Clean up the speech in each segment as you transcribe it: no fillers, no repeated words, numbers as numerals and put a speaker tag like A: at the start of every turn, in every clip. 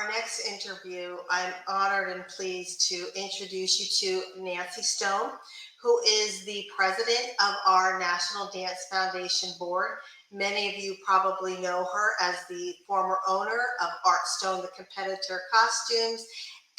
A: our next interview, I'm honored and pleased to introduce you to Nancy Stone, who is the president of our National Dance Foundation Board. Many of you probably know her as the former owner of Art Stone, the Competitor Costumes,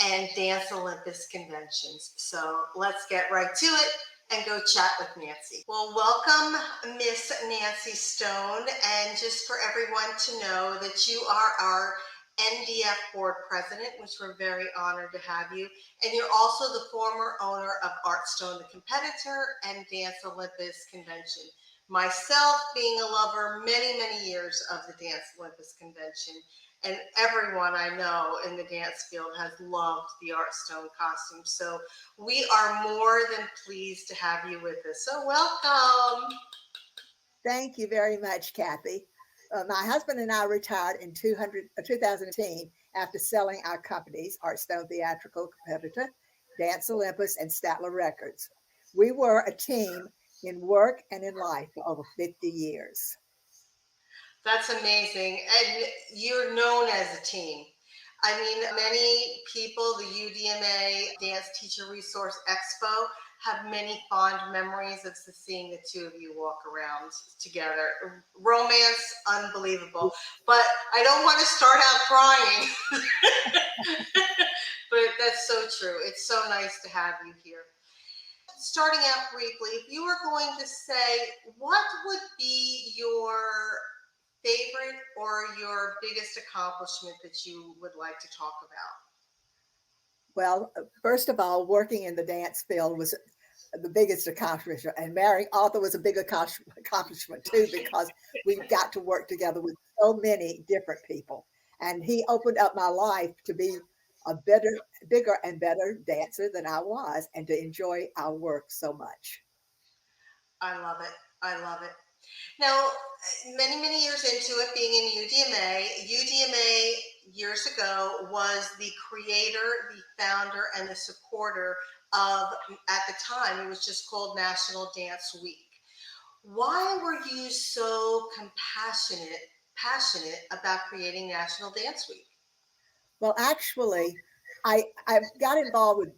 A: and Dance Olympus Conventions. So let's get right to it and go chat with Nancy. Well, welcome, Miss Nancy Stone. And just for everyone to know that you are our NDF board president, which we're very honored to have you. And you're also the former owner of Art Stone, the Competitor, and Dance Olympus Convention. Myself being a lover many years of the Dance Olympus Convention, and everyone I know in the dance field has loved the Art Stone costume. So we are more than pleased to have you with us. So welcome.
B: Thank you very much, Kathy. My husband and I retired in 2010 after selling our companies, Art Stone Theatrical Competitor, Dance Olympus, and Statler Records. We were a team in work and in life for over 50 years.
A: That's amazing. And you're known as a team. I mean, many people, the UDMA Dance Teacher Resource Expo, have many fond memories of seeing the two of you walk around together. Romance, unbelievable. But I don't want to start out crying. But that's so true. It's so nice to have you here. Starting out briefly, if you were going to say, what would be your favorite or your biggest accomplishment that you would like to talk about?
B: Well, first of all, working in the dance field was the biggest accomplishment, and marrying Arthur was a big accomplishment too, because we got to work together with so many different people, and he opened up my life to be a bigger and better dancer than I was, and to enjoy our work so much.
A: I love it. I love it. Now, many years into it, being in UDMA years ago was the creator, the founder, and the supporter of, at the time, it was just called National Dance Week. Why were you so passionate about creating National Dance Week?
B: Well, actually, I got involved with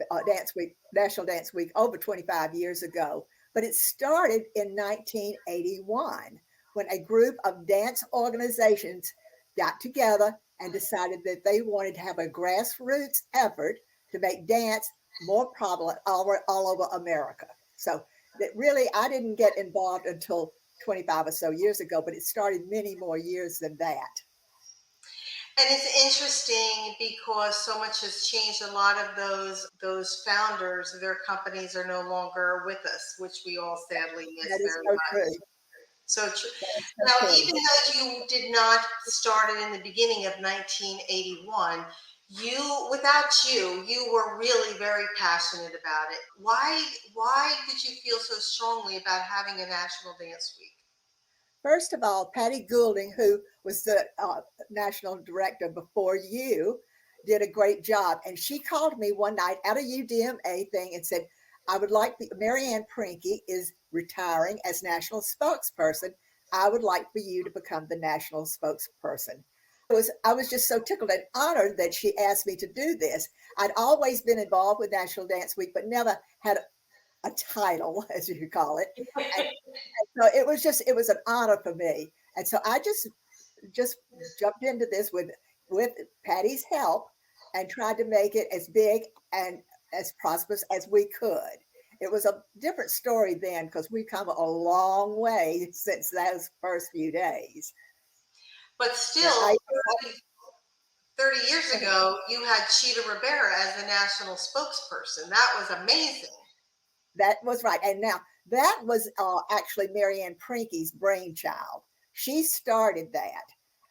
B: National Dance Week, over 25 years ago, but it started in 1981 when a group of dance organizations got together and decided that they wanted to have a grassroots effort to make dance more prevalent all over America. So that really, I didn't get involved until 25 or so years ago, but it started many more years than that.
A: And it's interesting because so much has changed. A lot of those founders, their companies are no longer with us, which we all sadly miss
B: That is
A: very
B: so
A: much.
B: true.
A: So true.
B: That is so
A: Now,
B: true.
A: even though you did not start it in the beginning of 1981, without you, you were really very passionate about it. Why did you feel so strongly about having a National Dance Week?
B: First of all, Patty Goulding, who was the national director before you, did a great job. And she called me one night at a UDMA thing and said, I would like Marianne Prinky is retiring as national spokesperson. I would like for you to become the national spokesperson. I was just so tickled and honored that she asked me to do this. I'd always been involved with National Dance Week, but never had a title, as you call it. And so it was an honor for me. And so I just jumped into this with Patty's help and tried to make it as big and as prosperous as we could. It was a different story then, because we've come a long way since those first few days.
A: But still, 30 years ago, you had Cheetah Rivera as the national spokesperson. That was amazing.
B: That was right. And now that was actually Marianne Prinky's brainchild. She started that.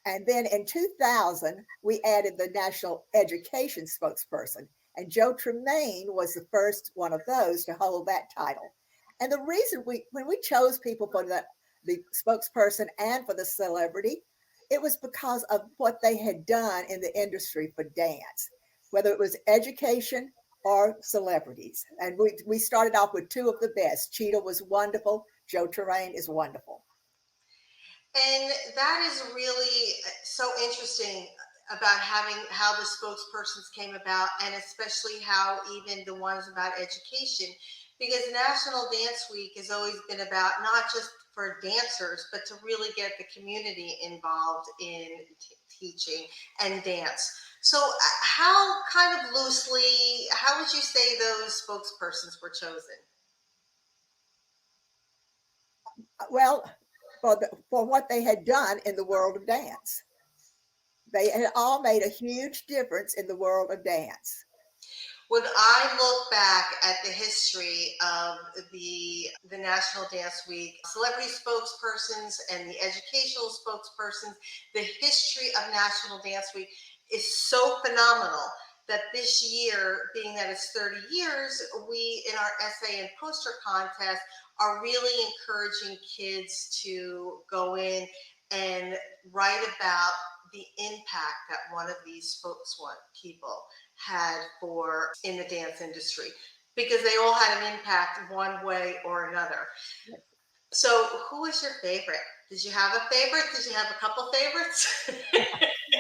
B: And then in 2000, we added the national education spokesperson. And Joe Tremaine was the first one of those to hold that title. And the reason when we chose people for the spokesperson and for the celebrity, it was because of what they had done in the industry for dance, whether it was education or celebrities. And we started off with two of the best. Cheetah was wonderful. Joe Tremaine is wonderful.
A: And that is really so interesting. about having how the spokespersons came about, and especially how even the ones about education, because National Dance Week has always been about not just for dancers, but to really get the community involved in teaching and dance. So, how kind of loosely, how would you say those spokespersons were chosen?
B: Well, for what they had done in the world of dance. They had all made a huge difference in the world of dance.
A: When I look back at the history of the National Dance Week, celebrity spokespersons and the educational spokespersons, the history of National Dance Week is so phenomenal that this year, being that it's 30 years, we in our essay and poster contest are really encouraging kids to go in and write about the impact that one of these people had for in the dance industry, because they all had an impact one way or another. So, who was your favorite? Did you have a favorite? Did you have a couple favorites?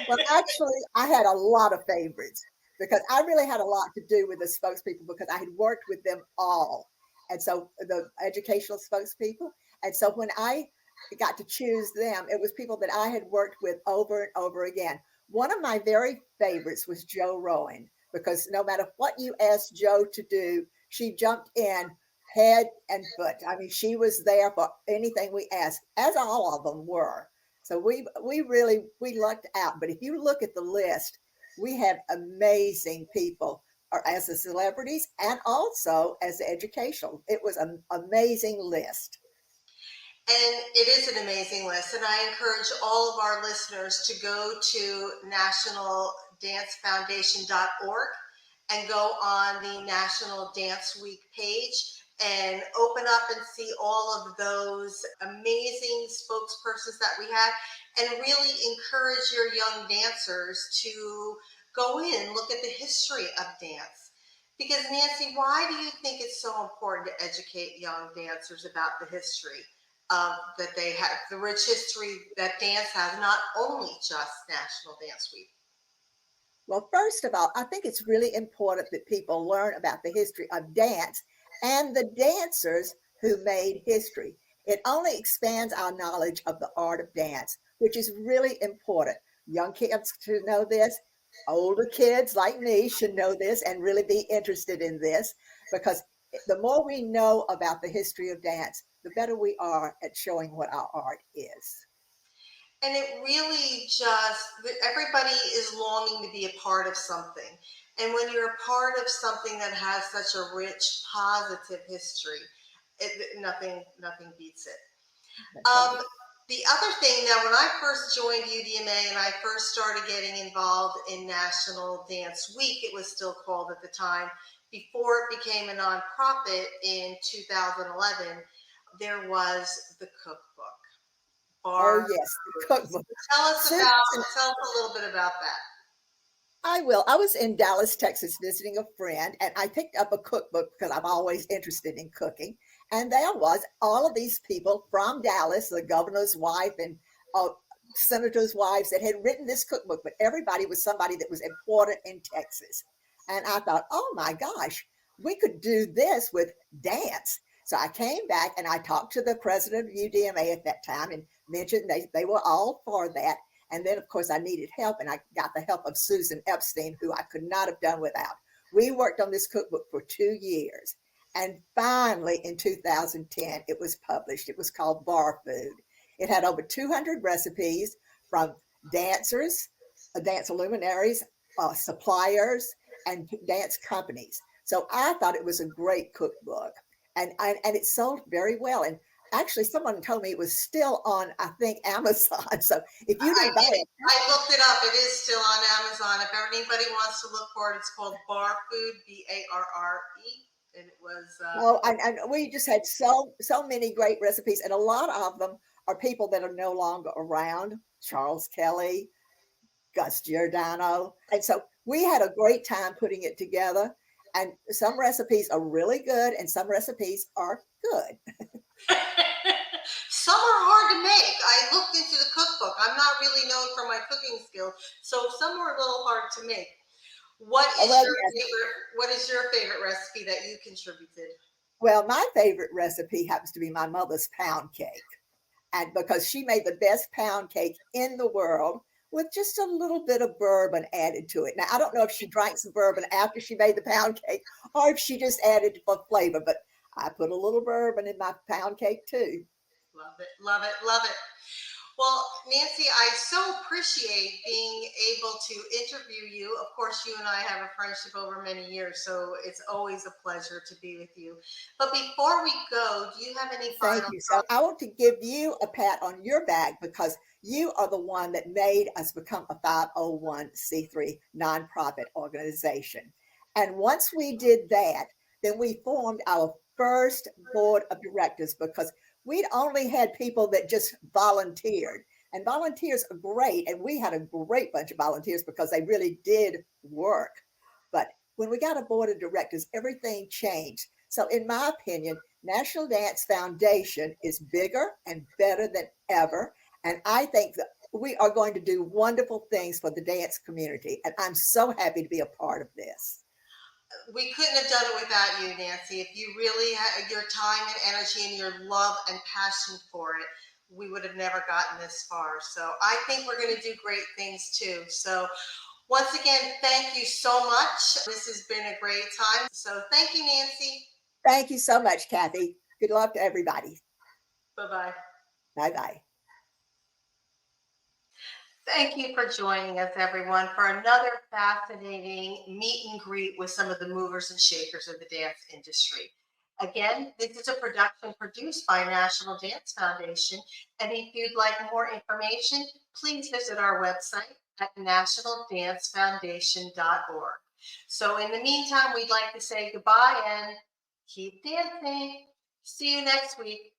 B: Well, actually, I had a lot of favorites because I really had a lot to do with the spokespeople because I had worked with them all. And so the educational spokespeople. And so when I got to choose them, it was people that I had worked with over and over again. One of my very favorites was Joe Rowan because no matter what you asked Joe to do, she jumped in head and foot. I mean, she was there for anything we asked, as all of them were. So we really we lucked out. But if you look at the list, we had amazing people or as the celebrities and also as the educational. It was an amazing list.
A: And it is an amazing list. And I encourage all of our listeners to go to nationaldancefoundation.org and go on the National Dance Week page and open up and see all of those amazing spokespersons that we had, and really encourage your young dancers to go in, look at the history of dance. Because, Nancy, why do you think it's so important to educate young dancers about the history that they have, the rich history that dance has, not only just National Dance Week?
B: Well, first of all, I think it's really important that people learn about the history of dance and the dancers who made history. It only expands our knowledge of the art of dance, which is really important. Young kids should know this. Older kids like me should know this and really be interested in this because the more we know about the history of dance, the better we are at showing what our art is.
A: And it really just, everybody is longing to be a part of something. And when you're a part of something that has such a rich, positive history, nothing beats it.
B: That's
A: Um,
B: right.
A: the other thing, now, when I first joined UDMA and I first started getting involved in National Dance Week, it was still called at the time, before it became a nonprofit in 2011, there was the cookbook.
B: Oh,
A: Bar
B: yes, the
A: Foods.
B: cookbook.
A: Tell
B: Susan,
A: tell us a little bit about that.
B: I will. I was in Dallas, Texas, visiting a friend, and I picked up a cookbook because I'm always interested in cooking. And there was all of these people from Dallas, the governor's wife and uh, senators' wives that had written this cookbook, but everybody was somebody that was important in Texas. And I thought, oh my gosh, we could do this with dance. So I came back and I talked to the president of UDMA at that time and mentioned they were all for that. And then, of course, I needed help, and I got the help of Susan Epstein, who I could not have done without. We worked on this cookbook for 2 years. And finally, in 2010, it was published. It was called Bar Food. It had over 200 recipes from dancers, dance luminaries, suppliers, and dance companies. So I thought it was a great cookbook. And it sold very well. And actually, someone told me it was still on, I think, Amazon. So if you
A: I
B: didn't buy
A: did.
B: it,
A: I looked it up. It is still on Amazon. If anybody wants to look for it, it's called Bar Food, Barre. And it was,
B: oh, and we just had so many great recipes, and a lot of them are people that are no longer around. Charles Kelly, Gus Giordano, and so we had a great time putting it together. And some recipes are really good, and some recipes are good.
A: Some are hard to make. I looked into the cookbook. I'm not really known for my cooking skills, so some are a little hard to make. What is
B: Well,
A: your
B: yes.
A: favorite? What is your favorite recipe that you contributed?
B: Well, my favorite recipe happens to be my mother's pound cake. And because she made the best pound cake in the world with just a little bit of bourbon added to it. Now, I don't know if she drank some bourbon after she made the pound cake or if she just added it for flavor, but I put a little bourbon in my pound cake too.
A: Love it, love it, love it. Well, Nancy, I so appreciate being able to interview you. Of course, you and I have a friendship over many years, so it's always a pleasure to be with you. But before we go, do you have any
B: Thank
A: final
B: you. So
A: thoughts?
B: I want to give you a pat on your back because you are the one that made us become a 501c3 nonprofit organization. And once we did that, then we formed our first board of directors because we'd only had people that just volunteered. And volunteers are great. And we had a great bunch of volunteers because they really did work. But when we got a board of directors, everything changed. So, in my opinion, National Dance Foundation is bigger and better than ever. And I think that we are going to do wonderful things for the dance community. And I'm so happy to be a part of this.
A: We couldn't have done it without you, Nancy. If you really had your time and energy and your love and passion for it, we would have never gotten this far. So I think we're going to do great things too. So once again, thank you so much. This has been a great time. So thank you, Nancy.
B: Thank you so much, Kathy. Good luck to everybody.
A: Bye bye.
B: Bye bye.
A: Thank you for joining us, everyone, for another fascinating meet and greet with some of the movers and shakers of the dance industry. Again, this is a production produced by National Dance Foundation. And if you'd like more information, please visit our website at nationaldancefoundation.org. So, in the meantime, we'd like to say goodbye and keep dancing. See you next week.